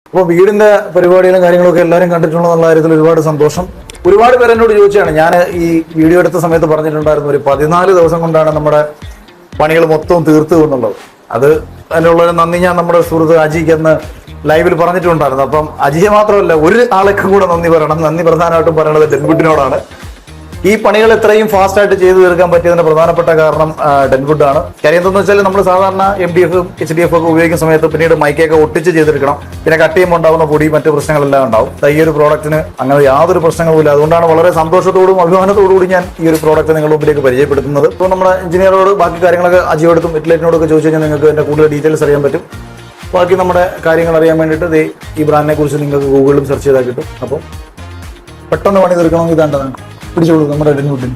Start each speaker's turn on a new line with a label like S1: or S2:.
S1: അപ്പോൾ വീടിന്റെ പരിപാടികളും കാര്യങ്ങളൊക്കെ എല്ലാവരും കണ്ടിട്ടുണ്ടെന്നുള്ള കാര്യത്തിൽ ഒരുപാട് സന്തോഷം. ഒരുപാട് പേര് എന്നോട് ചോദിച്ചാണ്, ഞാൻ ഈ വീഡിയോ എടുത്ത സമയത്ത് പറഞ്ഞിട്ടുണ്ടായിരുന്നു ഒരു 14 ദിവസം കൊണ്ടാണ് നമ്മുടെ പണികൾ മൊത്തം തീർത്തു എന്നുള്ളത്. അത് അതിനുള്ളൊരു നന്ദി ഞാൻ നമ്മുടെ സുഹൃത്ത് അജിക്ക് അന്ന് ലൈവിൽ പറഞ്ഞിട്ടുണ്ടായിരുന്നു. അപ്പം അജിയെ മാത്രമല്ല ഒരു ആളൊക്കെ കൂടെ നന്ദി പറയണം. നന്ദി പ്രധാനമായിട്ടും പറയണത് ഡെൻവുഡിനോടാണ്. ഈ പണികൾ എത്രയും ഫാസ്റ്റ് ആയിട്ട് ചെയ്തു തീർക്കാൻ പറ്റിയതിന്റെ പ്രധാനപ്പെട്ട കാരണം ഡെൻവുഡ് ആണ്. കാര്യം എന്തെന്ന് വെച്ചാൽ നമ്മൾ സാധാരണ MDF HDF ഒക്കെ ഉപയോഗിക്കുന്ന സമയത്ത് പിന്നീട് മൈക്കൊക്കെ ഒട്ടിച്ച് ചെയ്തെടുക്കണം. പിന്നെ കട്ട് ചെയ്യുമ്പോൾ ഉണ്ടാകുന്ന പൊടി മറ്റു പ്രശ്നങ്ങളെല്ലാം ഉണ്ടാവും. ഈ ഒരു പ്രോഡക്റ്റിന് അങ്ങനെ യാതൊരു പ്രശ്നങ്ങളുമില്ല. അതുകൊണ്ടാണ് വളരെ സന്തോഷത്തോടും അഭിമാനത്തോടുകൂടി ഞാൻ ഈ ഒരു പ്രോഡക്റ്റ് നിങ്ങളുടെ മുമ്പിലേക്ക് പരിചയപ്പെടുത്തുന്നത്. ഇപ്പോൾ നമ്മുടെ എഞ്ചിനീയറോട് ബാക്കി കാര്യങ്ങളൊക്കെ അജിയോടും ഇറ്റ്ലൈറ്റിനോടൊക്കെ ചോദിച്ചു കഴിഞ്ഞാൽ നിങ്ങൾക്ക് എൻ്റെ കൂടുതൽ ഡീറ്റെയിൽസ് അറിയാൻ പറ്റും. ബാക്കി നമ്മുടെ കാര്യങ്ങൾ അറിയാൻ വേണ്ടിയിട്ട് ഈ ബ്രാൻഡിനെ കുറിച്ച് നിങ്ങൾക്ക് ഗൂഗിളിലും സെർച്ച് ചെയ്താൽ കിട്ടും. അപ്പോൾ പെട്ടെന്ന് പണി തീർക്കണമെങ്കിൽ ഇതാണ്ടതാണ് പിടിച്ചോളൂ നമ്മുടെ ഡെൻവുഡിന്.